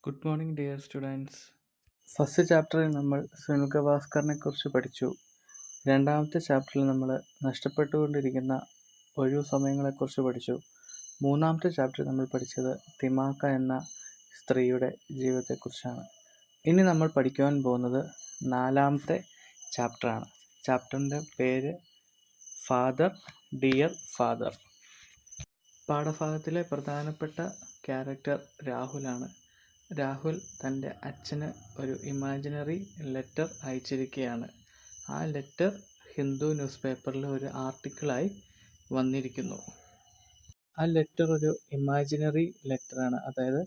Good morning dear students. First ചാപ്റ്ററിൽ നമ്മൾ സുനിൽ ഗവാസ്കറിനെ കുറിച്ച് പഠിച്ചു. രണ്ടാമത്തെ ചാപ്റ്ററിൽ നമ്മൾ നഷ്ടപ്പെട്ടുകൊണ്ടിരിക്കുന്ന ഒഴിവു സമയങ്ങളെക്കുറിച്ച് പഠിച്ചു. മൂന്നാമത്തെ ചാപ്റ്ററിൽ നമ്മൾ പഠിച്ചത് തിമാക്ക എന്ന സ്ത്രീയുടെ ജീവിതത്തെക്കുറിച്ചാണ്. ഇനി നമ്മൾ പഠിക്കുവാൻ പോകുന്നത് നാലാമത്തെ ചാപ്റ്ററാണ്. ചാപ്റ്ററിൻ്റെ പേര് ഫാദർ, ഡിയർ ഫാദർ. പാഠഭാഗത്തിലെ പ്രധാനപ്പെട്ട ക്യാരക്ടർ രാഹുലാണ്. രാഹുൽ തൻ്റെ അച്ഛന് ഒരു ഇമാജിനറി ലെറ്റർ അയച്ചിരിക്കുകയാണ്. ആ ലെറ്റർ ഹിന്ദു ന്യൂസ് പേപ്പറിൽ ഒരു ആർട്ടിക്കിളായി വന്നിരിക്കുന്നു. ആ ലെറ്റർ ഒരു ഇമാജിനറി ലെറ്ററാണ്, അതായത്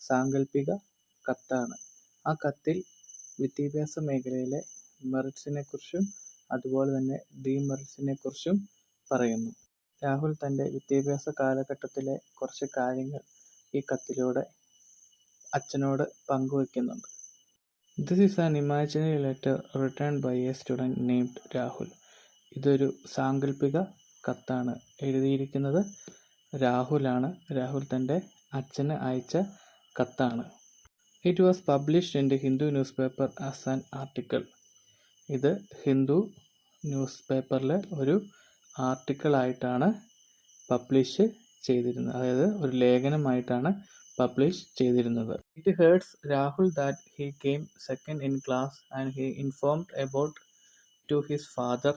സാങ്കല്പിക കത്താണ്. ആ കത്തിൽ വിദ്യാഭ്യാസ മേഖലയിലെ മെറിറ്റ്സിനെ കുറിച്ചും അതുപോലെ തന്നെ ഡീമെറിറ്റ്സിനെ കുറിച്ചും പറയുന്നു. രാഹുൽ തൻ്റെ വിദ്യാഭ്യാസ കാലഘട്ടത്തിലെ കുറച്ച് കാര്യങ്ങൾ ഈ കത്തിലൂടെ അച്ഛനോട് പങ്കുവയ്ക്കുന്നുണ്ട്. This is an imaginary letter written by a student named Rahul. ഇതൊരു സാങ്കല്പിക കത്താണ്. എഴുതിയിരിക്കുന്നത് രാഹുലാണ്. രാഹുൽ തൻ്റെ അച്ഛന് അയച്ച കത്താണ്. It was published in the Hindu newspaper as an article. ഇത് ഹിന്ദു ന്യൂസ് പേപ്പറിൽ ഒരു ആർട്ടിക്കിളായിട്ടാണ് പബ്ലിഷ് ചെയ്തിരുന്നത്, അതായത് ഒരു ലേഖനമായിട്ടാണ് പബ്ലിഷ് ചെയ്തിരുന്നത്. It hurts Rahul that he came second in class and he informed about to his father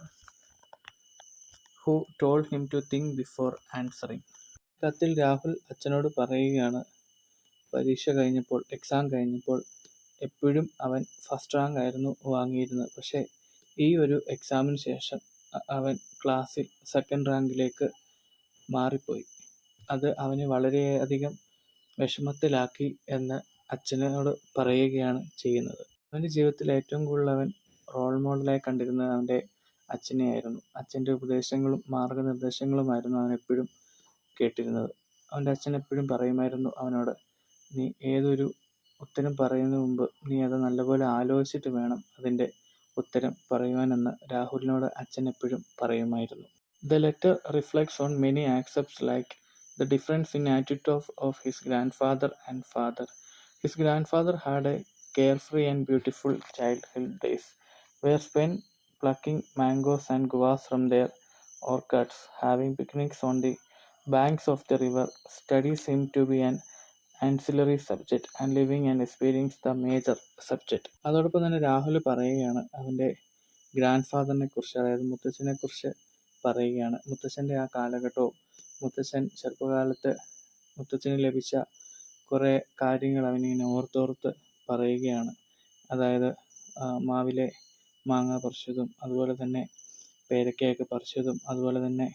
who told him to think before answering. കത്തിൽ രാഹുൽ അച്ഛനോട് പറയുകയാണ്, പരീക്ഷ കഴിഞ്ഞപ്പോൾ, എക്സാം കഴിഞ്ഞപ്പോൾ എപ്പോഴും അവൻ ഫസ്റ്റ് റാങ്ക് ആയിരുന്നു വാങ്ങിയിരുന്നത്. പക്ഷേ ഈ ഒരു എക്സാമിന് ശേഷം അവൻ ക്ലാസ്സിൽ സെക്കൻഡ് റാങ്കിലേക്ക് മാറിപ്പോയി. അത് അവന് വളരെയധികം വിഷമത്തിലാക്കി എന്ന് അച്ഛനോട് പറയുകയാണ് ചെയ്യുന്നത്. അവൻ്റെ ജീവിതത്തിൽ ഏറ്റവും കൂടുതൽ അവൻ റോൾ മോഡലായി കണ്ടിരുന്നത് അവൻ്റെ അച്ഛനെയായിരുന്നു. അച്ഛൻ്റെ ഉപദേശങ്ങളും മാർഗനിർദ്ദേശങ്ങളുമായിരുന്നു അവൻ എപ്പോഴും കേട്ടിരുന്നത്. അവൻ്റെ അച്ഛൻ എപ്പോഴും പറയുമായിരുന്നു അവനോട്, നീ ഏതൊരു ഉത്തരം പറയുന്നതിന് മുമ്പ് നീ അത് നല്ലപോലെ ആലോചിച്ചിട്ട് വേണം അതിൻ്റെ ഉത്തരം പറയുവാനെന്ന് രാഹുലിനോട് അച്ഛൻ എപ്പോഴും പറയുമായിരുന്നു. The letter reflects on many aspects like the difference in attitude of his grandfather and father. His grandfather had a carefree and beautiful childhood days, were spent plucking mangoes and guavas from their orchards, having picnics on the banks of the river. Study seemed to be an ancillary subject and living and experience the major subject. അതോടൊപ്പം തന്നെ രാഹുൽ പറയുകയാണ് അവൻ്റെ grand ഫാദറിനെ കുറിച്ച്, അതായത് മുത്തച്ഛനെ കുറിച്ച് പറയുകയാണ്. മുത്തച്ഛൻ്റെ ആ കാലഘട്ടവും മുത്തച്ഛൻ ചെറുപ്പകാലത്ത് മുത്തച്ഛന് ലഭിച്ച കുറേ കാര്യങ്ങൾ അവനിങ്ങനെ ഓർത്തോർത്ത് പറയുകയാണ്. അതായത് മാവിലെ മാങ്ങ പറിച്ചതും അതുപോലെ തന്നെ പേരക്കയൊക്കെ പറിച്ചതും അതുപോലെ തന്നെ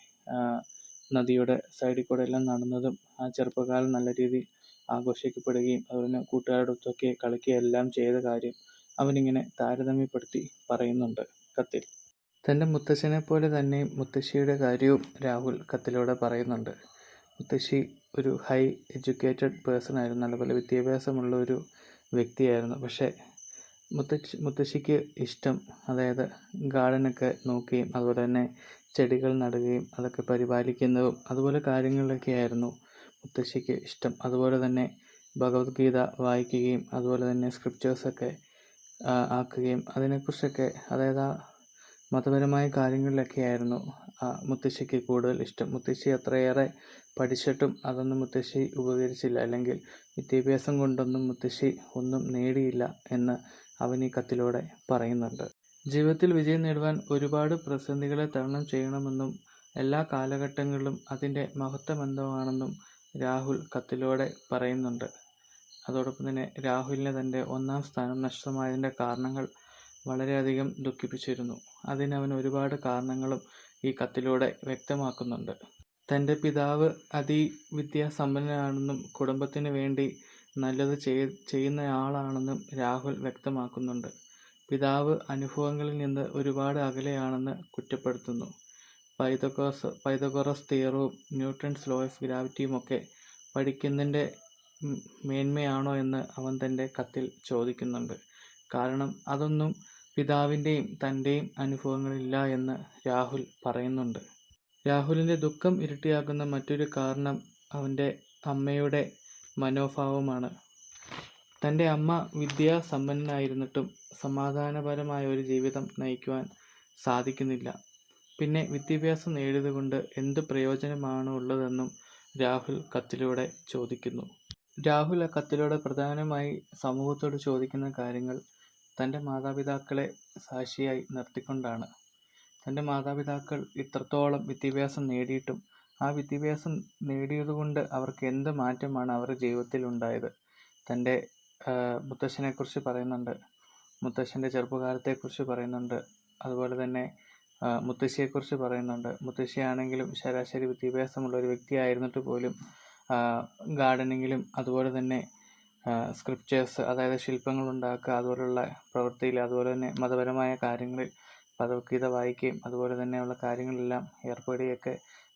നദിയുടെ സൈഡിൽ കൂടെ എല്ലാം നടന്നതും ആ ചെറുപ്പകാലം നല്ല രീതിയിൽ ആഘോഷിക്കപ്പെടുകയും അതുപോലെ കൂട്ടുകാരോടൊത്തൊക്കെ കളിക്കുകയും എല്ലാം ചെയ്ത കാര്യം അവനിങ്ങനെ താരതമ്യപ്പെടുത്തി പറയുന്നുണ്ട് കത്തിൽ. തൻ്റെ മുത്തശ്ശനെ പോലെ തന്നെ മുത്തശ്ശിയുടെ കാര്യവും രാഹുൽ കത്തിലൂടെ പറയുന്നുണ്ട്. മുത്തശ്ശി ഒരു ഹൈ എഡ്യൂക്കേറ്റഡ് പേഴ്സൺ ആയിരുന്നു, നല്ലപോലെ വിദ്യാഭ്യാസമുള്ള ഒരു വ്യക്തിയായിരുന്നു. പക്ഷേ മുത്തശ്ശിക്ക് ഇഷ്ടം, അതായത് ഗാർഡനൊക്കെ നോക്കുകയും അതുപോലെ തന്നെ ചെടികൾ നടുകയും അതൊക്കെ പരിപാലിക്കുന്നതും അതുപോലെ കാര്യങ്ങളിലൊക്കെ ആയിരുന്നു മുത്തശ്ശിക്ക് ഇഷ്ടം. അതുപോലെ തന്നെ ഭഗവത്ഗീത വായിക്കുകയും അതുപോലെ തന്നെ സ്ക്രിപ്റ്റേഴ്സൊക്കെ ആക്കുകയും അതിനെക്കുറിച്ചൊക്കെ, അതായത് ആ മതപരമായ കാര്യങ്ങളിലൊക്കെ ആയിരുന്നു മുത്തശ്ശിക്ക് കൂടുതൽ ഇഷ്ടം. മുത്തശ്ശി അത്രയേറെ പഠിച്ചിട്ടും അതൊന്നും മുത്തശ്ശി ഉപകരിച്ചില്ല, അല്ലെങ്കിൽ വിദ്യാഭ്യാസം കൊണ്ടൊന്നും മുത്തശ്ശി ഒന്നും നേടിയില്ല എന്ന് അവൻ ഈ കത്തിലൂടെ പറയുന്നുണ്ട്. ജീവിതത്തിൽ വിജയം നേടുവാൻ ഒരുപാട് പ്രതിസന്ധികളെ തരണം ചെയ്യണമെന്നും എല്ലാ കാലഘട്ടങ്ങളിലും അതിൻ്റെ മഹത്വം എന്താണെന്നും രാഹുൽ കത്തിലൂടെ പറയുന്നുണ്ട്. അതോടൊപ്പം തന്നെ രാഹുലിന് തൻ്റെ ഒന്നാം സ്ഥാനം നഷ്ടമായതിൻ്റെ കാരണങ്ങൾ വളരെയധികം ദുഃഖിപ്പിച്ചിരുന്നു. അതിനവൻ ഒരുപാട് കാരണങ്ങളും ഈ കത്തിലൂടെ വ്യക്തമാക്കുന്നുണ്ട്. തൻ്റെ പിതാവ് അതിവിദ്യാസമ്പന്നനാണെന്നും കുടുംബത്തിന് വേണ്ടി നല്ലത് ചെയ്യുന്നയാളാണെന്നും രാഹുൽ വ്യക്തമാക്കുന്നുണ്ട്. പിതാവ് അനുഭവങ്ങളിൽ നിന്ന് ഒരുപാട് അകലെയാണെന്ന് കുറ്റപ്പെടുത്തുന്നു. പൈതഗോറസ് തിയറവും ന്യൂട്ടൺസ് ലോ ഓഫ് ഗ്രാവിറ്റിയുമൊക്കെ പഠിക്കുന്നതിൻ്റെ മേന്മയാണോ എന്ന് അവൻ തൻ്റെ കത്തിൽ ചോദിക്കുന്നുണ്ട്. കാരണം അതൊന്നും പിതാവിൻ്റെയും തൻ്റെയും അനുഭവങ്ങളില്ല എന്ന് രാഹുൽ പറയുന്നുണ്ട്. രാഹുലിൻ്റെ ദുഃഖം ഇരട്ടിയാക്കുന്ന മറ്റൊരു കാരണം അവൻ്റെ അമ്മയുടെ മനോഭാവമാണ്. തൻ്റെ അമ്മ വിദ്യാസമ്പന്നനായിരുന്നിട്ടും സമാധാനപരമായ ഒരു ജീവിതം നയിക്കുവാൻ സാധിക്കുന്നില്ല. പിന്നെ വിദ്യാഭ്യാസം നേടിയതുകൊണ്ട് എന്ത് പ്രയോജനമാണ് ഉള്ളതെന്നും രാഹുൽ കത്തിലൂടെ ചോദിക്കുന്നു. രാഹുൽ ആ കത്തിലൂടെ പ്രധാനമായി സമൂഹത്തോട് ചോദിക്കുന്ന കാര്യങ്ങൾ തൻ്റെ മാതാപിതാക്കളെ സാക്ഷിയായി നിർത്തിക്കൊണ്ടാണ്. തൻ്റെ മാതാപിതാക്കൾ ഇത്രത്തോളം വിദ്യാഭ്യാസം നേടിയിട്ടും ആ വിദ്യാഭ്യാസം നേടിയതുകൊണ്ട് അവർക്ക് എന്ത് മാറ്റമാണ് അവരുടെ ജീവിതത്തിൽ ഉണ്ടായത്. തൻ്റെ മുത്തശ്ശനെക്കുറിച്ച് പറയുന്നുണ്ട്, മുത്തശ്ശൻ്റെ ചെറുപ്പകാലത്തെക്കുറിച്ച് പറയുന്നുണ്ട്, അതുപോലെ തന്നെ മുത്തശ്ശിയെക്കുറിച്ച് പറയുന്നുണ്ട്. മുത്തശ്ശിയാണെങ്കിലും ശരാശരി വിദ്യാഭ്യാസമുള്ള ഒരു വ്യക്തിയായിരുന്നിട്ട് പോലും ഗാർഡനിങ്ങിലും അതുപോലെ തന്നെ സ്ക്രിപ്റ്റേഴ്സ്, അതായത് ശില്പങ്ങൾ ഉണ്ടാക്കുക, അതുപോലുള്ള പ്രവൃത്തിയിൽ, അതുപോലെ തന്നെ മതപരമായ കാര്യങ്ങളിൽ ഭഗവത്ഗീത വായിക്കുകയും അതുപോലെ തന്നെയുള്ള കാര്യങ്ങളെല്ലാം ഏർപ്പെടുകയൊക്കെ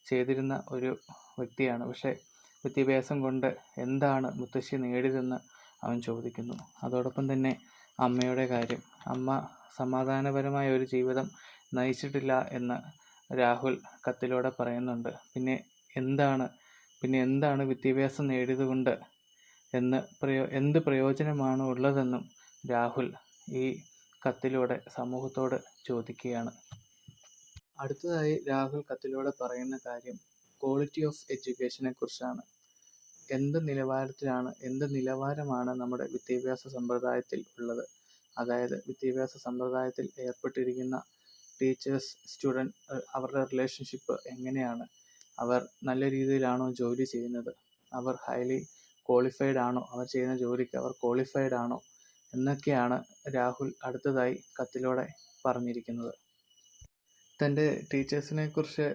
ചെയ്തിരുന്ന ഒരു വ്യക്തിയാണ്. പക്ഷേ വിദ്യാഭ്യാസം കൊണ്ട് എന്താണ് മുത്തശ്ശി നേടിയതെന്ന് അവൻ ചോദിക്കുന്നു. അതോടൊപ്പം തന്നെ അമ്മയുടെ കാര്യം, അമ്മ സമാധാനപരമായ ഒരു ജീവിതം നയിച്ചിട്ടില്ല എന്ന് രാഹുൽ കത്തിലൂടെ പറയുന്നുണ്ട്. പിന്നെ എന്താണ് വിദ്യാഭ്യാസം നേടിയതുകൊണ്ട് എന്ത് പ്രയോജനമാണ് ഉള്ളതെന്നും രാഹുൽ ഈ കത്തിലൂടെ സമൂഹത്തോട് ചോദിക്കുകയാണ്. അടുത്തതായി രാഹുൽ കത്തിലൂടെ പറയുന്ന കാര്യം ക്വാളിറ്റി ഓഫ് എഡ്യൂക്കേഷനെ കുറിച്ചാണ്. എന്ത് നിലവാരമാണ് നമ്മുടെ വിദ്യാഭ്യാസ സമ്പ്രദായത്തിൽ ഉള്ളത്, അതായത് വിദ്യാഭ്യാസ സമ്പ്രദായത്തിൽ ഏർപ്പെട്ടിരിക്കുന്ന ടീച്ചേഴ്സ് സ്റ്റുഡൻറ് അവരുടെ റിലേഷൻഷിപ്പ് എങ്ങനെയാണ്, അവർ നല്ല രീതിയിലാണോ ജോലി ചെയ്യുന്നത്, അവർ ഹൈലി ക്വാളിഫൈഡ് ആണോ, അവർ ചെയ്യുന്ന ജോലിക്ക് അവർ ക്വാളിഫൈഡ് ആണോ എന്നൊക്കെയാണ് രാഹുൽ അടുത്തതായി കത്തിലൂടെ പറഞ്ഞിരിക്കുന്നത്. തൻ്റെ ടീച്ചേഴ്സിനെ കുറിച്ച്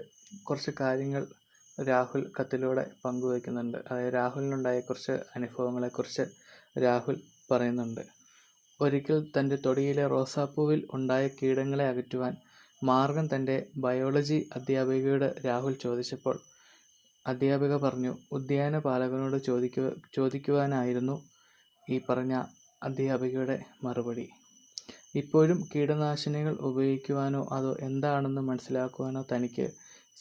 കുറച്ച് കാര്യങ്ങൾ രാഹുൽ കത്തിലൂടെ പങ്കുവയ്ക്കുന്നുണ്ട്. അതായത് രാഹുലിനുണ്ടായ കുറച്ച് അനുഭവങ്ങളെക്കുറിച്ച് രാഹുൽ പറയുന്നുണ്ട്. ഒരിക്കൽ തൻ്റെ തൊടിയിലെ റോസാപ്പൂവിൽ ഉണ്ടായ കീടങ്ങളെ അകറ്റുവാൻ മാർഗം തൻ്റെ ബയോളജി അധ്യാപികയോട് രാഹുൽ ചോദിച്ചപ്പോൾ അധ്യാപിക പറഞ്ഞു, ഉദ്യാനപാലകനോട് ചോദിക്കുവാനായിരുന്നു ഈ പറഞ്ഞ അധ്യാപികയുടെ മറുപടി. ഇപ്പോഴും കീടനാശിനികൾ ഉപയോഗിക്കുവാനോ അതോ എന്താണെന്ന് മനസ്സിലാക്കുവാനോ തനിക്ക്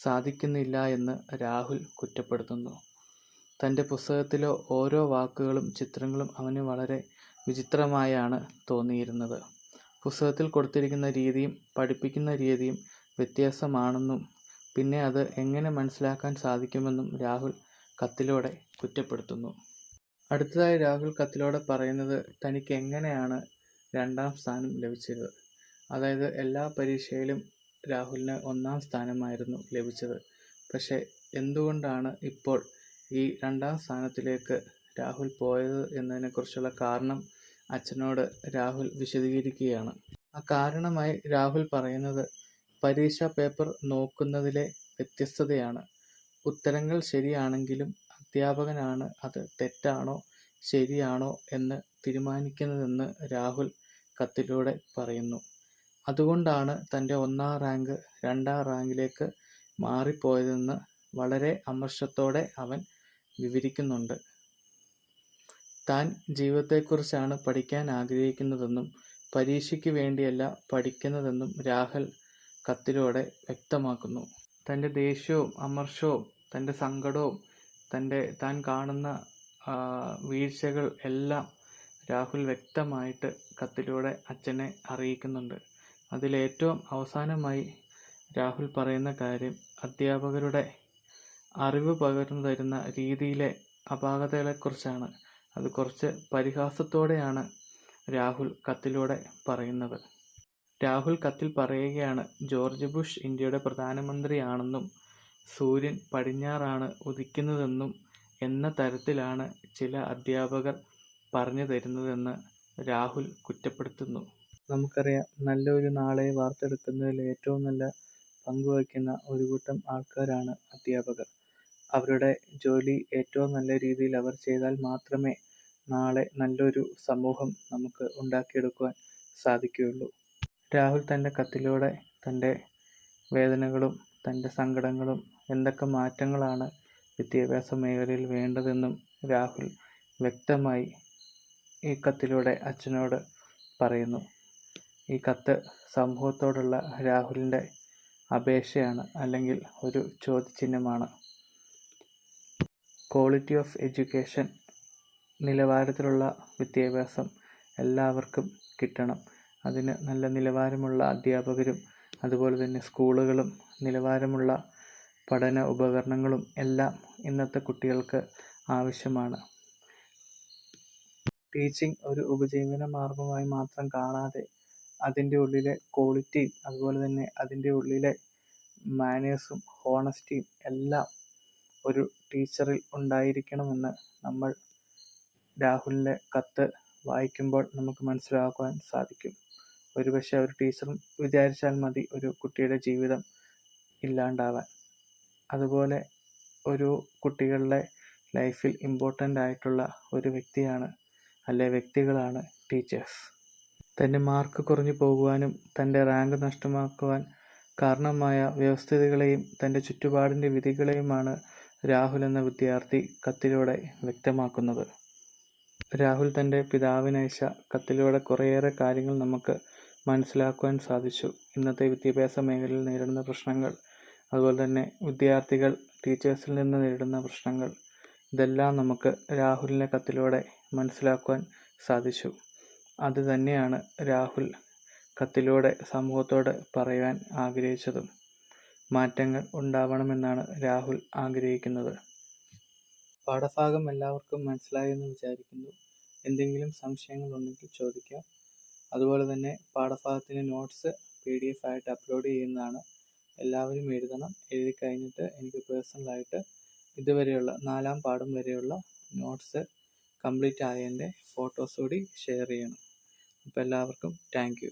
സാധിക്കുന്നില്ല എന്ന് രാഹുൽ കുറ്റപ്പെടുത്തുന്നു. തൻ്റെ പുസ്തകത്തിലെ ഓരോ വാക്കുകളും ചിത്രങ്ങളും അവന് വളരെ വിചിത്രമായാണ് തോന്നിയിരുന്നത്. പുസ്തകത്തിൽ കൊടുത്തിരിക്കുന്ന രീതിയും പഠിപ്പിക്കുന്ന രീതിയും വ്യത്യാസമാണെന്നും പിന്നെ അത് എങ്ങനെ മനസ്സിലാക്കാൻ സാധിക്കുമെന്നും രാഹുൽ കത്തിലൂടെ കുറ്റപ്പെടുത്തുന്നു. അടുത്തതായി രാഹുൽ കത്തിലൂടെ പറയുന്നത് തനിക്ക് എങ്ങനെയാണ് 2ാം സ്ഥാനം ലഭിച്ചത്. അതായത് എല്ലാ പരീക്ഷയിലും രാഹുലിന് 1ാം സ്ഥാനമായിരുന്നു ലഭിച്ചത്. പക്ഷേ എന്തുകൊണ്ടാണ് ഇപ്പോൾ ഈ 2ാം സ്ഥാനത്തിലേക്ക് രാഹുൽ പോയത് എന്നതിനെക്കുറിച്ചുള്ള കാരണം അച്ഛനോട് രാഹുൽ വിശദീകരിക്കുകയാണ്. ആ കാരണമായി രാഹുൽ പറയുന്നത് പരീക്ഷാ പേപ്പർ നോക്കുന്നതിലെ വ്യത്യസ്തതയാണ്. ഉത്തരങ്ങൾ ശരിയാണെങ്കിലും അധ്യാപകനാണ് അത് തെറ്റാണോ ശരിയാണോ എന്ന് തീരുമാനിക്കുന്നതെന്ന് രാഹുൽ കത്തിലൂടെ പറയുന്നു. അതുകൊണ്ടാണ് തൻ്റെ 1ാം റാങ്ക് 2ാം റാങ്കിലേക്ക് മാറിപ്പോയതെന്ന് വളരെ അമർഷത്തോടെ അവൻ വിവരിക്കുന്നുണ്ട്. താൻ ജീവിതത്തെക്കുറിച്ചാണ് പഠിക്കാൻ ആഗ്രഹിക്കുന്നതെന്നും പരീക്ഷയ്ക്ക് വേണ്ടിയല്ല പഠിക്കുന്നതെന്നും രാഹുൽ കത്തിലൂടെ വ്യക്തമാക്കുന്നു. തൻ്റെ ദേഷ്യവും അമർഷവും തൻ്റെ സങ്കടവും താൻ കാണുന്ന വീഴ്ചകൾ എല്ലാം രാഹുൽ വ്യക്തമായിട്ട് കത്തിലൂടെ അച്ഛനെ അറിയിക്കുന്നുണ്ട്. അതിലേറ്റവും അവസാനമായി രാഹുൽ പറയുന്ന കാര്യം അധ്യാപകരുടെ അറിവ് പകർന്നു തരുന്ന രീതിയിലെ അപാകതകളെക്കുറിച്ചാണ്. അത് കുറച്ച് പരിഹാസത്തോടെയാണ് രാഹുൽ കത്തിലൂടെ പറയുന്നത്. രാഹുൽ കത്തിൽ പറയുകയാണ്, ജോർജ് ബുഷ് ഇന്ത്യയുടെ പ്രധാനമന്ത്രിയാണെന്നും സൂര്യൻ പടിഞ്ഞാറാണ് ഉദിക്കുന്നതെന്നും എന്ന തരത്തിലാണ് ചില അധ്യാപകർ പറഞ്ഞു തരുന്നതെന്ന് രാഹുൽ കുറ്റപ്പെടുത്തുന്നു. നമുക്കറിയാം, നല്ലൊരു നാളെ വാർത്തെടുക്കുന്നതിൽ ഏറ്റവും നല്ല പങ്കുവയ്ക്കുന്ന ഒരു കൂട്ടം ആൾക്കാരാണ് അധ്യാപകർ. അവരുടെ ജോലി ഏറ്റവും നല്ല രീതിയിൽ അവർ ചെയ്താൽ മാത്രമേ നാളെ നല്ലൊരു സമൂഹം നമുക്ക് ഉണ്ടാക്കിയെടുക്കുവാൻ സാധിക്കുകയുള്ളൂ. രാഹുൽ തൻ്റെ കത്തിലൂടെ തൻ്റെ വേദനകളും തൻ്റെ സങ്കടങ്ങളും എന്തൊക്കെ മാറ്റങ്ങളാണ് വിദ്യാഭ്യാസ മേഖലയിൽ വേണ്ടതെന്നും രാഹുൽ വ്യക്തമായി ഈ കത്തിലൂടെ അച്ഛനോട് പറയുന്നു. ഈ കത്ത് സമൂഹത്തോടുള്ള രാഹുലിൻ്റെ അപേക്ഷയാണ്, അല്ലെങ്കിൽ ഒരു ചോദ്യചിഹ്നമാണ്. ക്വാളിറ്റി ഓഫ് എഡ്യൂക്കേഷൻ നിലവാരത്തിലുള്ള വിദ്യാഭ്യാസം എല്ലാവർക്കും കിട്ടണം. അതിന് നല്ല നിലവാരമുള്ള അധ്യാപകരും അതുപോലെ തന്നെ സ്കൂളുകളും നിലവാരമുള്ള പഠന ഉപകരണങ്ങളും എല്ലാം ഇന്നത്തെ കുട്ടികൾക്ക് ആവശ്യമാണ്. ടീച്ചിങ് ഒരു ഉപജീവന മാർഗമായി മാത്രം കാണാതെ അതിൻ്റെ ഉള്ളിലെ ക്വാളിറ്റിയും അതുപോലെ തന്നെ അതിൻ്റെ ഉള്ളിലെ മാനേഴ്സും ഹോണസ്റ്റിയും എല്ലാം ഒരു ടീച്ചറിൽ ഉണ്ടായിരിക്കണമെന്ന് നമ്മൾ രാഹുലിൻ്റെ കത്ത് വായിക്കുമ്പോൾ നമുക്ക് മനസ്സിലാക്കുവാൻ സാധിക്കും. ഒരുപക്ഷെ ഒരു ടീച്ചർ വിചാരിച്ചാൽ മതി ഒരു കുട്ടിയുടെ ജീവിതം ഇല്ലാണ്ടാവാൻ. അതുപോലെ ഒരു കുട്ടികളുടെ ലൈഫിൽ ഇമ്പോർട്ടൻ്റ് ആയിട്ടുള്ള ഒരു വ്യക്തികളാണ് ടീച്ചേഴ്സ്. തൻ്റെ മാർക്ക് കുറഞ്ഞു പോകുവാനും തൻ്റെ റാങ്ക് നഷ്ടമാക്കുവാൻ കാരണമായ വ്യവസ്ഥിതികളെയും തൻ്റെ ചുറ്റുപാടിൻ്റെ വിധികളെയുമാണ് രാഹുൽ എന്ന വിദ്യാർത്ഥി കത്തിലൂടെ വ്യക്തമാക്കുന്നത്. രാഹുൽ തൻ്റെ പിതാവിനയച്ച കത്തിലൂടെ കുറേയേറെ കാര്യങ്ങൾ നമുക്ക് മനസ്സിലാക്കുവാൻ സാധിച്ചു. ഇന്നത്തെ വിദ്യാഭ്യാസ മേഖലയിൽ നേരിടുന്ന പ്രശ്നങ്ങൾ, അതുപോലെ തന്നെ വിദ്യാർത്ഥികൾ ടീച്ചേഴ്സിൽ നിന്ന് നേരിടുന്ന പ്രശ്നങ്ങൾ, ഇതെല്ലാം നമുക്ക് രാഹുലിൻ്റെ കത്തിലൂടെ മനസ്സിലാക്കുവാൻ സാധിച്ചു. അത് തന്നെയാണ് രാഹുൽ കത്തിലൂടെ സമൂഹത്തോട് പറയുവാൻ ആഗ്രഹിച്ചതും. മാറ്റങ്ങൾ ഉണ്ടാവണമെന്നാണ് രാഹുൽ ആഗ്രഹിക്കുന്നത്. പാഠഭാഗം എല്ലാവർക്കും മനസ്സിലായി എന്ന് വിചാരിക്കുന്നു. എന്തെങ്കിലും സംശയങ്ങളുണ്ടെങ്കിൽ ചോദിക്കാം. അതുപോലെ തന്നെ പാഠഭാഗത്തിൻ്റെ നോട്ട്സ് PDF ആയിട്ട് അപ്ലോഡ് ചെയ്യുന്നതാണ്. എല്ലാവരും എഴുതണം. എഴുതി കഴിഞ്ഞിട്ട് എനിക്ക് പേഴ്സണലായിട്ട് ഇതുവരെയുള്ള 4-ാം പാഠം വരെയുള്ള നോട്ട്സ് കംപ്ലീറ്റ് ആയതിൻ്റെ ഫോട്ടോസ് കൂടി ഷെയർ ചെയ്യണം. അപ്പോൾ എല്ലാവർക്കും താങ്ക് യു.